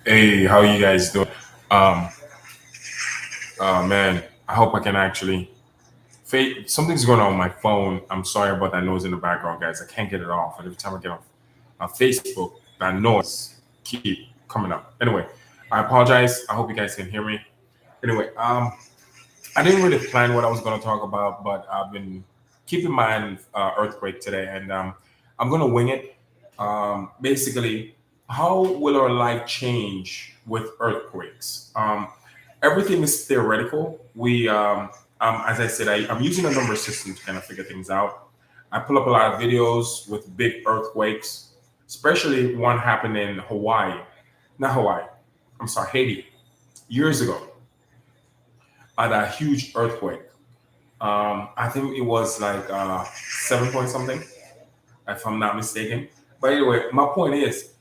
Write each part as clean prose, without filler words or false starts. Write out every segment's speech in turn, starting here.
Hey, how you guys doing? Um, man, I hope I can actually. Something's going on with my phone. I'm sorry about that noise in the background, guys. I can't get it off. And every time I get on Facebook, that noise keep coming up. Anyway, I apologize. I hope you guys can hear me. Anyway, I didn't really plan what I was going to talk about, but I've been keeping mind earthquake today, and I'm going to wing it. Basically, how will our life change with earthquakes? Everything is theoretical. As I said, I'm using a number system to kind of figure things out. I pull up a lot of videos with big earthquakes, especially one happened in Hawaii, not Hawaii. I'm sorry, Haiti, years ago. Had a huge earthquake. I think it was like 7 point something, if I'm not mistaken. But anyway, my point is,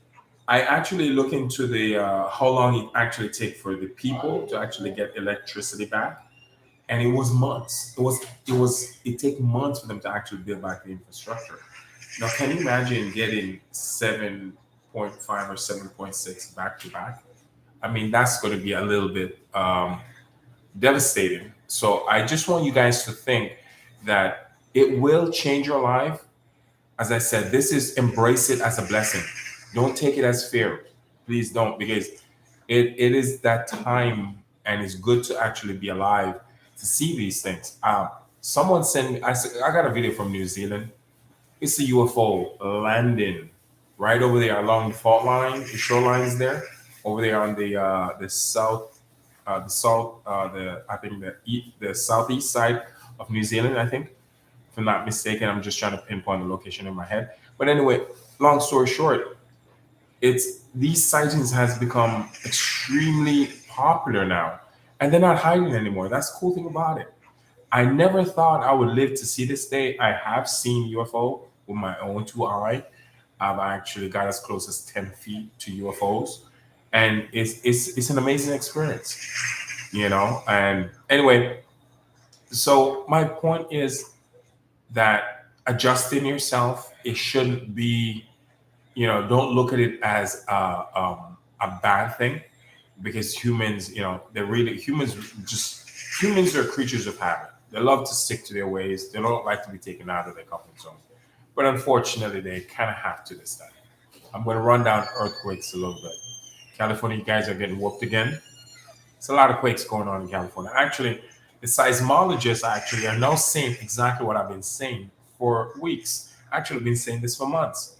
I actually look into the how long it actually take for the people to actually get electricity back, and it was months. It take months for them to actually build back the infrastructure. Now, can you imagine getting 7.5 or 7.6 back to back? I mean, that's going to be a little bit devastating. So I just want you guys to think that it will change your life. As I said, this is embrace it as a blessing. Don't take it as fear. Please don't, because it is that time and it's good to actually be alive to see these things. Someone sent me, I got a video from New Zealand. It's a UFO landing right over there along the fault line, the shoreline is there, over there on the south, the I think the southeast side of New Zealand. I think, if I'm not mistaken. I'm just trying to pinpoint the location in my head. But anyway, long story short, it's these sightings has become extremely popular now, and they're not hiding anymore. That's the cool thing about it. I never thought I would live to see this day. I have seen UFO with my own two eye. I've actually got as close as 10 feet to UFOs, and it's an amazing experience, And anyway, so my point is that adjusting yourself, it shouldn't be, don't look at it as a bad thing, because humans, they're really humans. Just humans are creatures of habit. They love to stick to their ways. They don't like to be taken out of their comfort zone. But unfortunately, they kind of have to this time. I'm going to run down earthquakes a little bit. California, you guys are getting whooped again. It's a lot of quakes going on in California. Actually, the seismologists actually are now saying exactly what I've been saying for weeks. Actually, I've been saying this for months.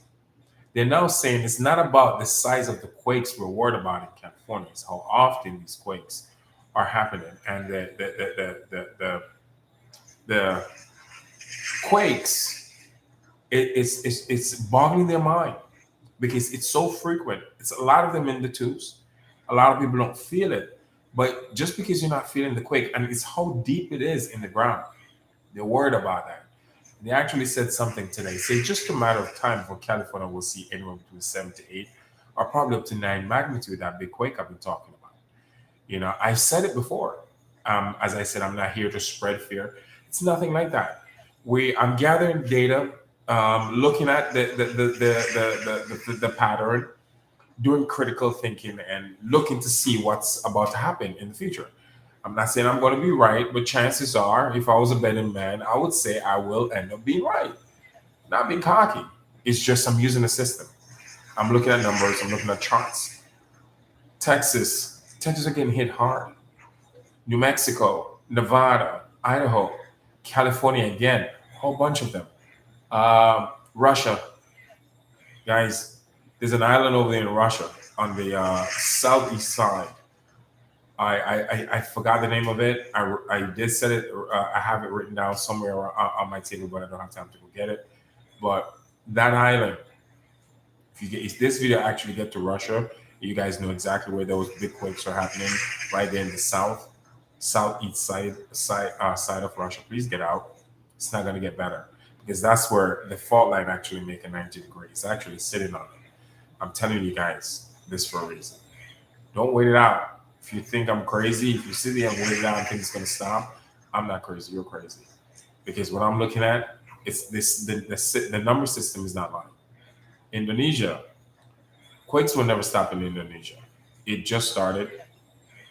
They're now saying it's not about the size of the quakes we're worried about in California. It's how often these quakes are happening, and the quakes, it's boggling their mind because it's so frequent. It's a lot of them in the twos. A lot of people don't feel it, but just because you're not feeling the quake, and it's how deep it is in the ground, they're worried about that. They actually said something today. Say just a matter of time before California will see anywhere between 7 to 8, or probably up to 9 magnitude, that big quake I've been talking about. I've said it before. As I said, I'm not here to spread fear. It's nothing like that. I'm gathering data, looking at the pattern, doing critical thinking, and looking to see what's about to happen in the future. I'm not saying I'm going to be right, but chances are, if I was a betting man, I would say I will end up being right. Not being cocky. It's just I'm using the system. I'm looking at numbers. I'm looking at charts. Texas are getting hit hard. New Mexico, Nevada, Idaho, California again, a whole bunch of them. Russia, guys, there's an island over there in Russia on the southeast side. I forgot the name of it. I did set it. I have it written down somewhere on my table, but I don't have time to go get it. But that island, if this video actually get to Russia, you guys know exactly where those big quakes are happening, right there in the southeast side of Russia. Please get out. It's not going to get better, because that's where the fault line actually make a 90 degrees. It's actually sitting on it. I'm telling you guys this for a reason. Don't wait it out. If you think I'm crazy, if you sit there and wait it out and think it's going to stop, I'm not crazy. You're crazy. Because what I'm looking at, it's this the number system is not lying. Indonesia, quakes will never stop in Indonesia. It just started.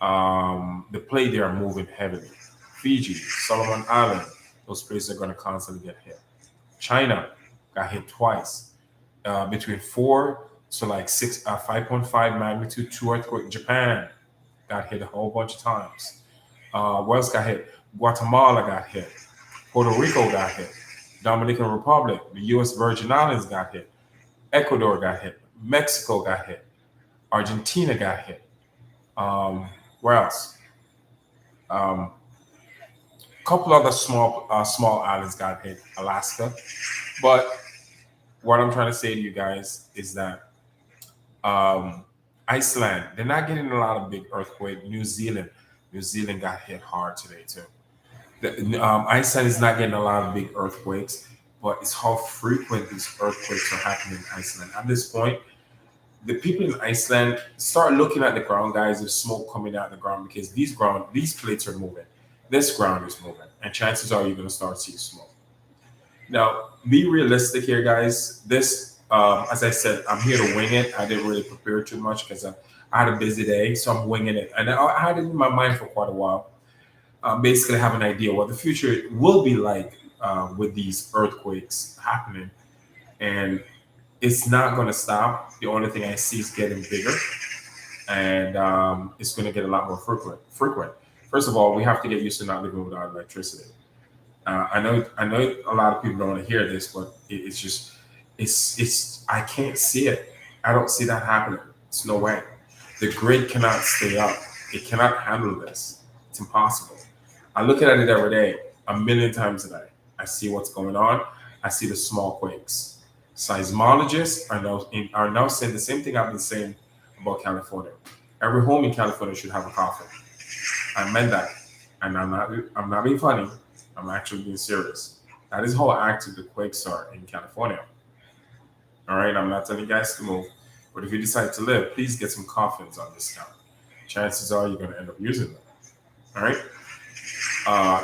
The plate they are moving heavily. Fiji, Solomon Island, those places are going to constantly get hit. China got hit twice, between 4 to like 6, 5.5 magnitude, 2 earthquake. Japan got hit a whole bunch of times. Where else got hit? Guatemala got hit. Puerto Rico got hit. Dominican Republic, the U.S. Virgin Islands got hit. Ecuador got hit. Mexico got hit. Argentina got hit. Where else? A couple other small islands got hit. Alaska. But what I'm trying to say to you guys is that Iceland, they're not getting a lot of big earthquake. New Zealand got hit hard today too. Iceland is not getting a lot of big earthquakes, but it's how frequent these earthquakes are happening in Iceland. At this point, the people in Iceland start looking at the ground, guys. There's smoke coming out of the ground because these plates are moving. This ground is moving, and chances are you're going to start seeing smoke. Now, be realistic here, guys. This, as I said, I'm here to wing it. I didn't really prepare too much because I had a busy day, so I'm winging it, and I had it in my mind for quite a while. Basically, have an idea what the future will be like with these earthquakes happening, and it's not going to stop. The only thing I see is getting bigger, and it's going to get a lot more frequent. First of all, we have to get used to not living without electricity. I know a lot of people don't want to hear this, but it's I can't see it. I don't see that happening. It's no way. The grid cannot stay up. It cannot handle this. It's impossible. I look at it every day, a million times a day. I see what's going on. I see the small quakes. Seismologists are now saying the same thing I've been saying about California. Every home in California should have a coffin. I meant that, and I'm not being funny. I'm actually being serious. That is how active the quakes are in California. All right, I'm not telling you guys to move, but if you decide to live, please get some coffins on discount. Chances are you're going to end up using them. All right.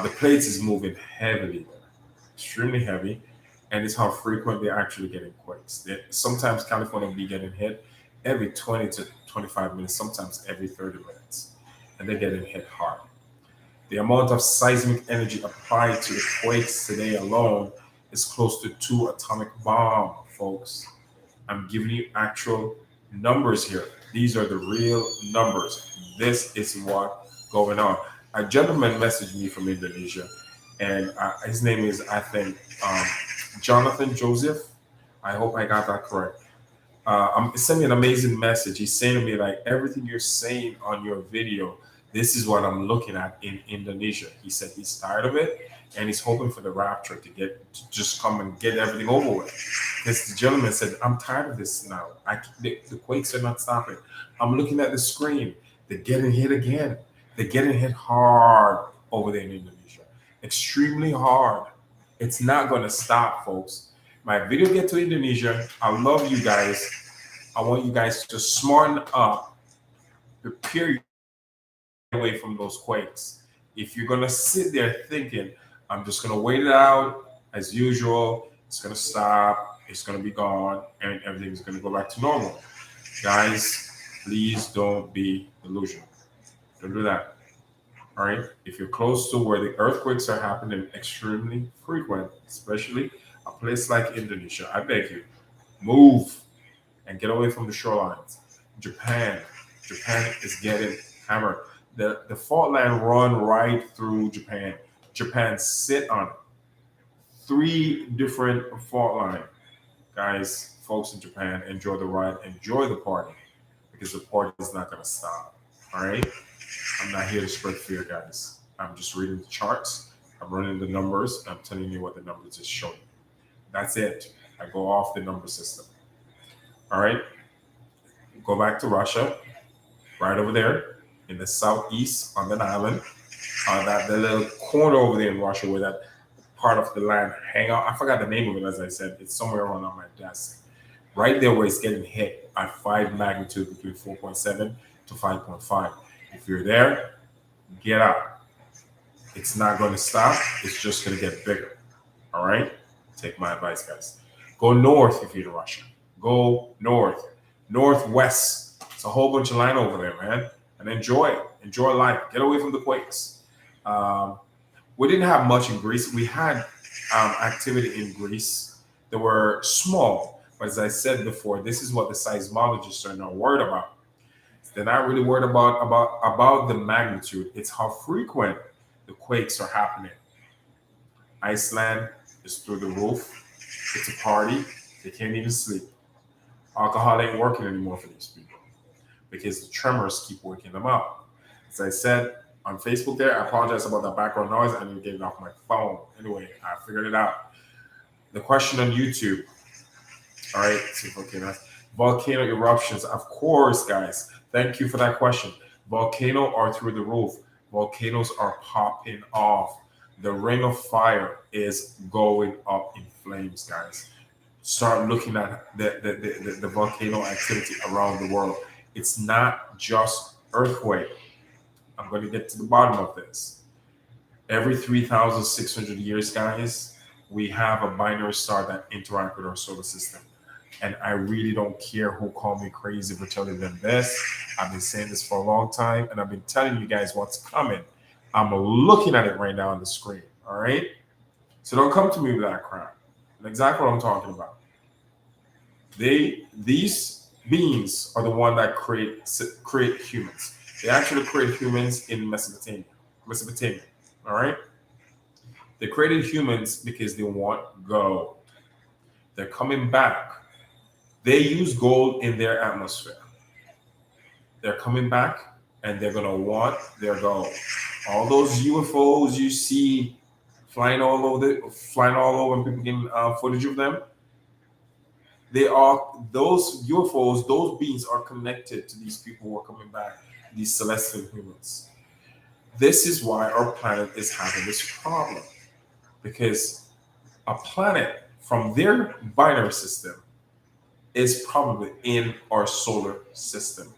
The plates is moving heavily, extremely heavy, and it's how frequent they're actually getting quakes. Sometimes California will be getting hit every 20 to 25 minutes, sometimes every 30 minutes, and they're getting hit hard. The amount of seismic energy applied to the quakes today alone is close to 2 atomic bombs, folks. I'm giving you actual numbers here. These are the real numbers. This is what's going on. A gentleman messaged me from Indonesia, and his name is, I think, Jonathan Joseph. I hope I got that correct. I'm sending an amazing message. He's saying to me, like, everything you're saying on your video, this is what I'm looking at in Indonesia. He said he's tired of it, and he's hoping for the rapture to just come and get everything over with. This gentleman said, I'm tired of this now. The quakes are not stopping. I'm looking at the screen. They're getting hit again. They're getting hit hard over there in Indonesia. Extremely hard. It's not going to stop, folks. My video get to Indonesia. I love you guys. I want you guys to smarten up, prepare away from those quakes. If you're going to sit there thinking, I'm just going to wait it out as usual, it's going to stop, it's going to be gone, and everything's going to go back to normal. Guys, please don't be delusional. Don't do that. All right. If you're close to where the earthquakes are happening extremely frequent, especially a place like Indonesia, I beg you, move and get away from the shorelines. Japan is getting hammered. The fault line run right through Japan. Japan sit on it. 3 different fault line. Guys, folks in Japan, enjoy the ride, enjoy the party, because the party is not going to stop. All right. I'm not here to spread fear, guys. I'm just reading the charts. I'm running the numbers. And I'm telling you what the numbers is showing. That's it. I go off the number system. All right. Go back to Russia. Right over there in the southeast on that island. The little corner over there in Russia where that part of the land hang out. I forgot the name of it, as I said. It's somewhere around on my desk. Right there where it's getting hit at 5 magnitude between 4.7 to 5.5. If you're there, get out. It's not going to stop. It's just going to get bigger. All right? Take my advice, guys. Go north if you're in Russia. Go north. Northwest. It's a whole bunch of land over there, man. And enjoy life. Get away from the quakes. We didn't have much in Greece. We had activity in Greece that were small, but as I said before, this is what the seismologists are not worried about. They're not really worried about the magnitude. It's how frequent the quakes are happening. Iceland is through the roof. It's a party. They can't even sleep. Alcohol ain't working anymore for these people because the tremors keep waking them up. As I said on Facebook there, I apologize about that background noise. I need to get it off my phone. Anyway, I figured it out. The question on YouTube. All right, see if I can volcano eruptions. Of course, guys. Thank you for that question. Volcanoes are through the roof. Volcanoes are popping off. The ring of fire is going up in flames, guys. Start looking at the volcano activity around the world. It's not just earthquake. I'm going to get to the bottom of this. Every 3,600 years, guys, we have a binary star that interacts with our solar system. And I really don't care who called me crazy for telling them this. I've been saying this for a long time, and I've been telling you guys what's coming. I'm looking at it right now on the screen, all right? So don't come to me with that crap. That's exactly what I'm talking about. These beings are the one that create humans. They actually create humans in Mesopotamia, all right? They created humans because they want gold. They're coming back. They use gold in their atmosphere. They're coming back and they're going to want their gold. All those UFOs you see flying all over and people getting footage of them, those UFOs, those beings are connected to these people who are coming back, these celestial humans. This is why our planet is having this problem. Because a planet from their binary system is probably in our solar system.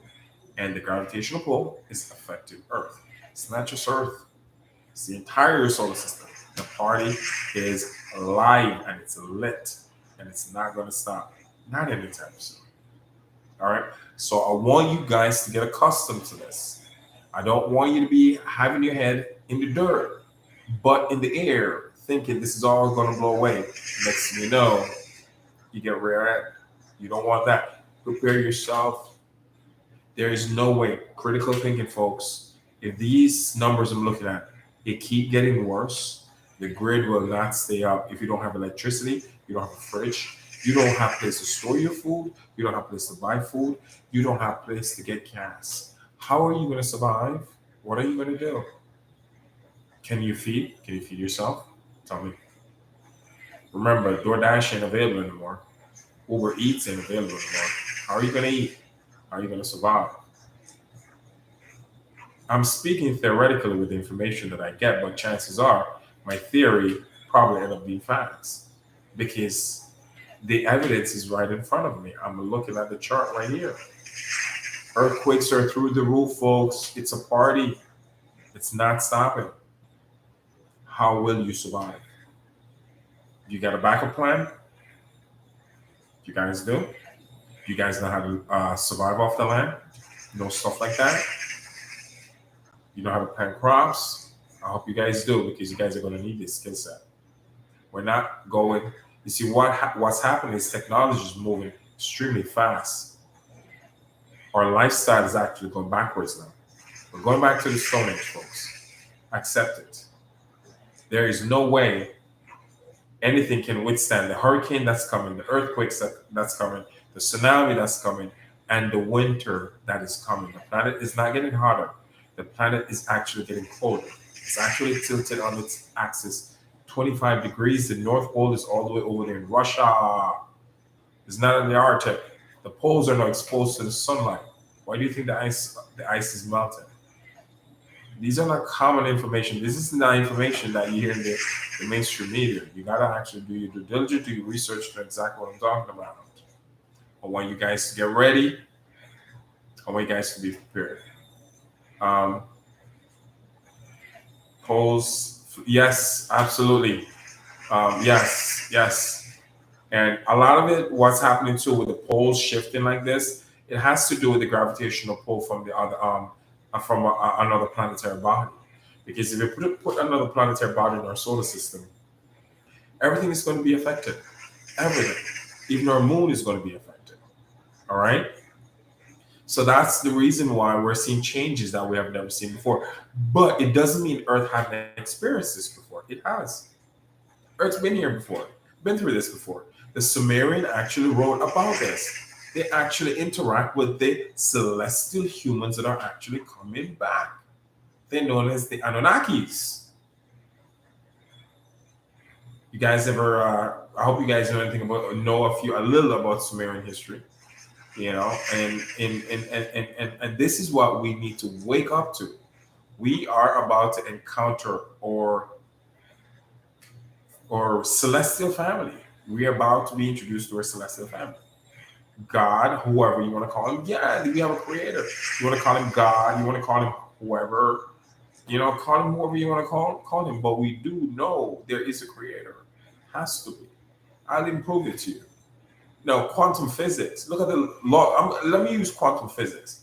And the gravitational pull is affecting Earth. It's not just Earth, it's the entire solar system. The party is live and it's lit and it's not going to stop. Not anytime soon. All right. So I want you guys to get accustomed to this. I don't want you to be having your head in the dirt, but in the air, thinking this is all going to blow away. Next thing you know, you get rear end. You don't want that. Prepare yourself. There is no way. Critical thinking, folks. If these numbers I'm looking at, they keep getting worse, the grid will not stay up. If you don't have electricity, you don't have a fridge, you don't have a place to store your food, you don't have a place to buy food, you don't have a place to get gas. How are you going to survive? What are you going to do? Can you feed? Can you feed yourself? Tell me. Remember, DoorDash ain't available anymore. Uber Eats ain't available anymore. How are you going to eat? How are you going to survive? I'm speaking theoretically with the information that I get, but chances are my theory probably end up being facts because the evidence is right in front of me. I'm looking at the chart right here. Earthquakes are through the roof, folks. It's a party. It's not stopping. How will you survive? You got a backup plan? You guys do? You guys know how to survive off the land? You know, stuff like that? You know how to plant crops? I hope you guys do because you guys are going to need this skill set. We're not going. You see, what's happening is technology is moving extremely fast. Our lifestyle is actually going backwards now. We're going back to the Stone Age, folks. Accept it. There is no way anything can withstand the hurricane that's coming, the earthquakes that's coming, the tsunami that's coming, and the winter that is coming. The planet is not getting hotter. The planet is actually getting colder. It's actually tilted on its axis 25 degrees. The North Pole is all the way over there in Russia. It's not in the Arctic. The poles are not exposed to the sunlight. Why do you think the ice is melting? These are not common information. This is not information that you hear in the mainstream media. You gotta actually do your due diligence, do your research to know exactly what I'm talking about. I want you guys to get ready. I want you guys to be prepared. Polls, yes, absolutely. Yes. And a lot of it, what's happening too with the poles shifting like this, It has to do with the gravitational pull from the other another planetary body. Because if you put another planetary body in our solar system, everything is going to be affected. Everything, even our moon is going to be affected. All right. So that's the reason why we're seeing changes that we have never seen before. But it doesn't mean Earth hasn't experienced this before. It has. Earth's been here before, been through this before. The Sumerian actually wrote about this. They actually interact with the celestial humans that are actually coming back. They're known as the Anunnakis. You guys ever? I hope you guys know anything about, a little about Sumerian history. And this is what we need to wake up to. We are about to encounter or celestial family. We are about to be introduced to a celestial family. God, whoever you want to call him. Yeah, we have a creator. You want to call him God, you want to call him whoever, call him whoever you want to call him. But we do know there is a creator. Has to be. I'll even prove it to you. No, quantum physics. Look at the law. Let me use quantum physics.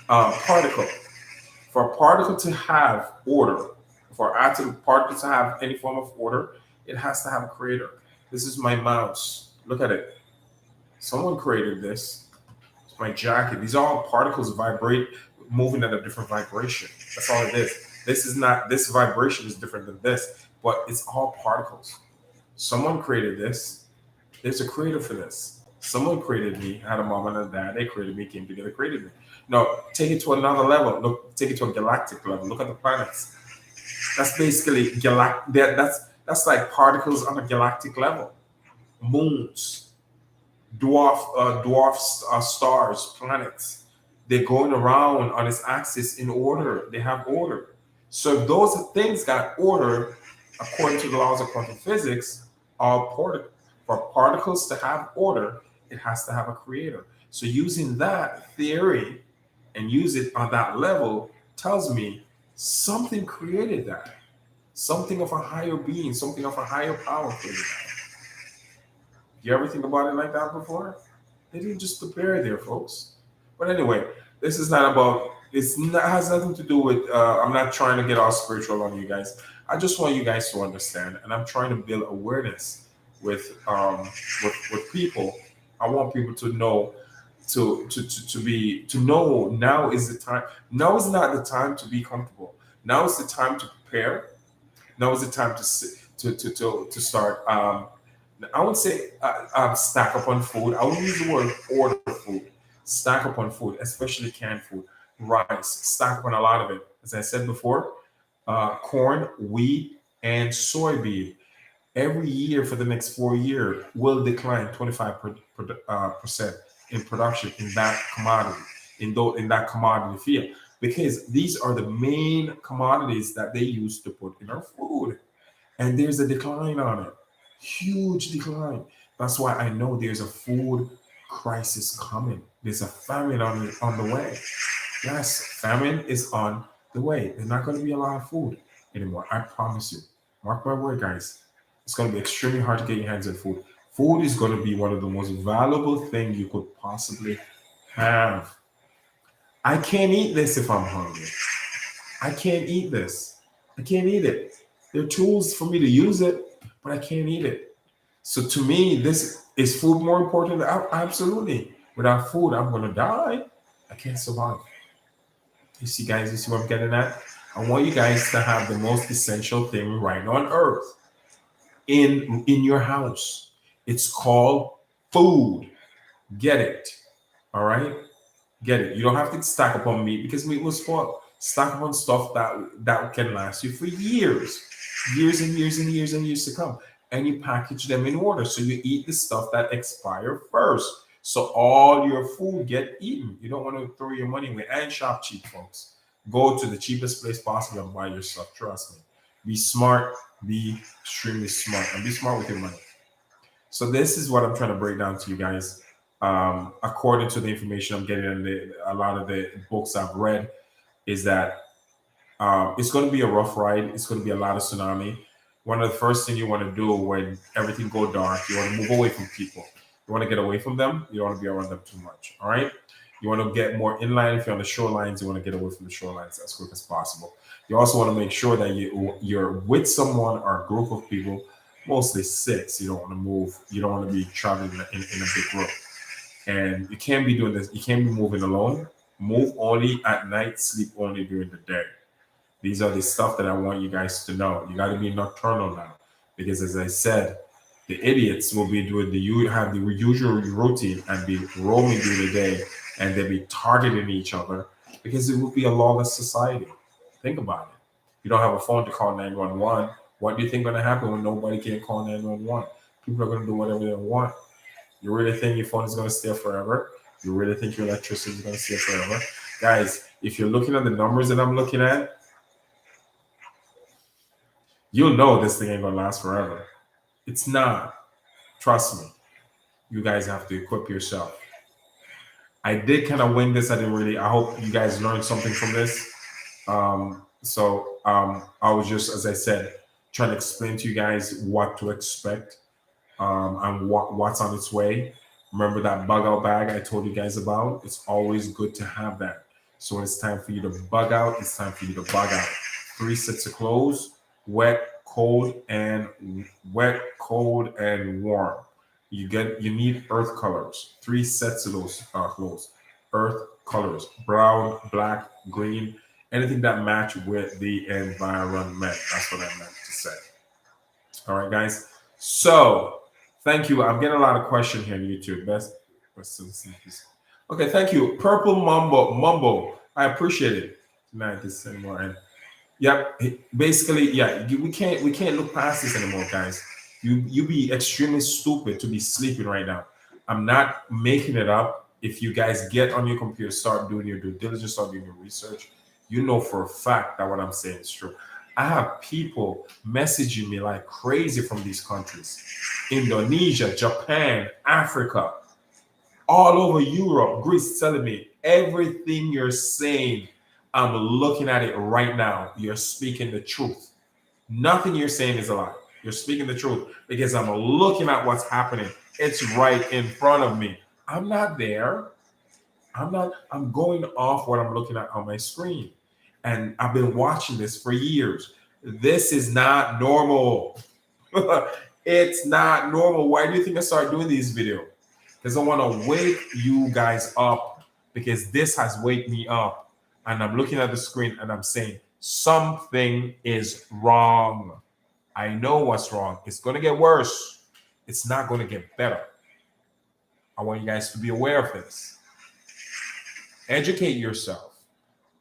Particle. For a particle to have order, for an particle to have any form of order, it has to have a creator. This is my mouse. Look at it. Someone created this. It's my jacket. These are all particles moving at a different vibration. That's all it is. This vibration is different than this, but it's all particles. Someone created this. There's a creator for this. Someone created me. I had a mom and a dad. They created me, came together, created me. Now, take it to another level. Take it to a galactic level. Look at the planets. That's basically that's like particles on a galactic level. Moons, dwarf stars, planets. They're going around on its axis in order. They have order. So if those things got order, according to the laws of quantum physics, for particles to have order, it has to have a creator. So using that theory and use it on that level tells me something created that. Something of a higher being, something of a higher power created that. You ever think about it like that before? They didn't just appear there, folks. But anyway, this is not about, has nothing to do with, I'm not trying to get all spiritual on you guys. I just want you guys to understand, and I'm trying to build awareness with people. I want people to know, to know now is the time. Now is not the time to be comfortable. Now is the time to prepare. Now is the time to start. I would say stack up on food. I would use the word order food. Stack up on food, especially canned food, rice. Stack up on a lot of it. As I said before, corn, wheat, and soybean. Every year for the next 4 years will decline 25% in production in that commodity, in that commodity field, because these are the main commodities that they use to put in our food. And there's a decline on it, huge decline. That's why I know there's a food crisis coming. There's a famine on the way. Yes, famine is on the way. There's not going to be a lot of food anymore. I promise you. Mark my word, guys. It's going to be extremely hard to get your hands on food. Food is going to be one of the most valuable things you could possibly have. I can't eat this if I'm hungry. I can't eat this. I can't eat it. There are tools for me to use it, but I can't eat it. So to me, is food more important? Absolutely. Without food, I'm going to die. I can't survive. You see, guys, you see what I'm getting at? I want you guys to have the most essential thing right on earth in your house. It's called food. Get it. All right? Get it. You don't have to stack up on meat because meat will spoil. Stack up on stuff that can last you for years and years to come. And you package them in order. So you eat the stuff that expire first. So all your food get eaten. You don't want to throw your money away. And shop cheap, folks. Go to the cheapest place possible and buy your stuff. Trust me. Be smart. Be extremely smart. And be smart with your money. So this is what I'm trying to break down to you guys. According to the information I'm getting in a lot of the books I've read, is that it's going to be a rough ride. It's going to be a lot of tsunami. One of the first things you want to do when everything go dark, you want to move away from people. You want to get away from them. You don't want to be around them too much. All right. You want to get more inland. If you're on the shorelines, you want to get away from the shorelines as quick as possible. You also want to make sure that you're with someone or a group of people, mostly six. You don't want to move. You don't want to be traveling in a big group. And you can't be doing this. You can't be moving alone. Move only at night. Sleep only during the day. These are the stuff that I want you guys to know. You got to be nocturnal now, because as I said, the idiots will be doing have the usual routine and be roaming during the day, and they'll be targeting each other because it will be a lawless society. Think about it. You don't have a phone to call 911. What do you think is going to happen when nobody can call 911? People are going to do whatever they want. You really think your phone is going to stay forever? You really think your electricity is going to stay forever? Guys, if you're looking at the numbers that I'm looking at, you'll know this thing ain't going to last forever. It's not. Trust me. You guys have to equip yourself. I did kind of wing this. I hope you guys learned something from this. I was just, as I said, trying to explain to you guys what to expect and what's on its way. Remember that bug out bag I told you guys about? It's always good to have that. So when it's time for you to bug out, it's time for you to bug out. 3 sets of clothes, wet, cold, and warm. You need earth colors. 3 sets of those clothes. Earth colors: brown, black, green, anything that match with the environment. That's what I meant to say. All right, guys. So thank you. I'm getting a lot of questions here on YouTube. Okay, thank you. Purple Mumbo. I appreciate it. Tonight this anymore. And yep, basically, yeah, we can't look past this anymore, guys. You be extremely stupid to be sleeping right now. I'm not making it up. If you guys get on your computer, start doing your due diligence, start doing your research, you know for a fact that what I'm saying is true. I have people messaging me like crazy from these countries: Indonesia, Japan, Africa, all over Europe, Greece, telling me everything you're saying. I'm looking at it right now. You're speaking the truth. Nothing you're saying is a lie. You're speaking the truth because I'm looking at what's happening. It's right in front of me. I'm not there. I'm going off what I'm looking at on my screen. And I've been watching this for years. This is not normal. It's not normal. Why do you think I started doing these videos? Because I want to wake you guys up, because this has waked me up. And I'm looking at the screen and I'm saying, something is wrong. I know what's wrong. It's going to get worse. It's not going to get better. I want you guys to be aware of this. Educate yourself.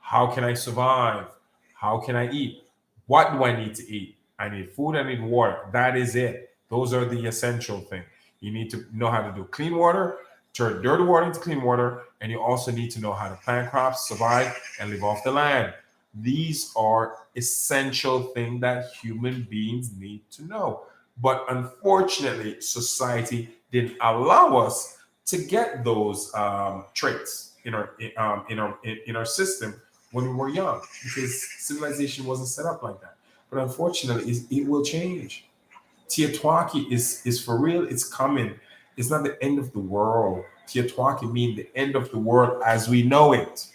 How can I survive? How can I eat? What do I need to eat? I need food, I need water. That is it. Those are the essential things. You need to know how to do clean water, turn dirty water into clean water, and you also need to know how to plant crops, survive, and live off the land. These are essential things that human beings need to know. But unfortunately, society didn't allow us to get those traits in our system when we were young, because civilization wasn't set up like that. But unfortunately, it will change. Tiatuaki is for real. It's coming. It's not the end of the world. Tiatuaki means the end of the world as we know it.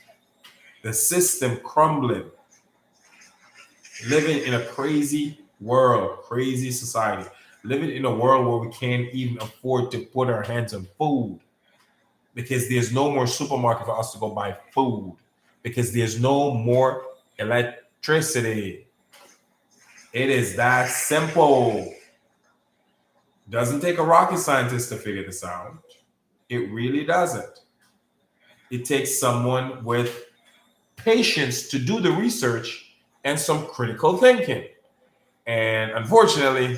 The system crumbling. Living in a crazy world, crazy society. Living in a world where we can't even afford to put our hands on food, because there's no more supermarket for us to go buy food, because there's no more electricity. It is that simple. Doesn't take a rocket scientist to figure this out. It really doesn't. It takes someone with patience to do the research and some critical thinking. And unfortunately,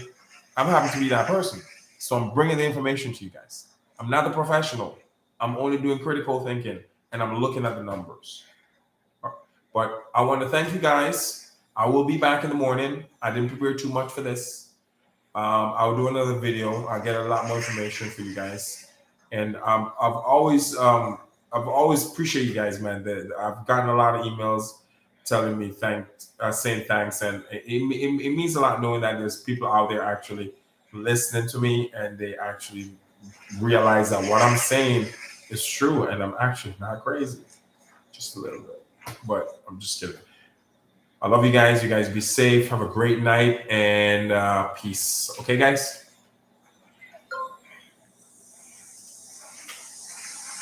I'm happy to be that person. So I'm bringing the information to you guys. I'm not a professional. I'm only doing critical thinking, and I'm looking at the numbers. But I want to thank you guys. I will be back in the morning. I didn't prepare too much for this. I'll do another video. I'll get a lot more information for you guys. And I've always appreciate you guys, man. I've gotten a lot of emails telling me saying thanks, and it means a lot knowing that there's people out there actually listening to me, and they actually realize that what I'm saying is true and I'm actually not crazy. Just a little bit. But I'm just kidding. I love you guys. You guys be safe. Have a great night and peace. Okay, guys?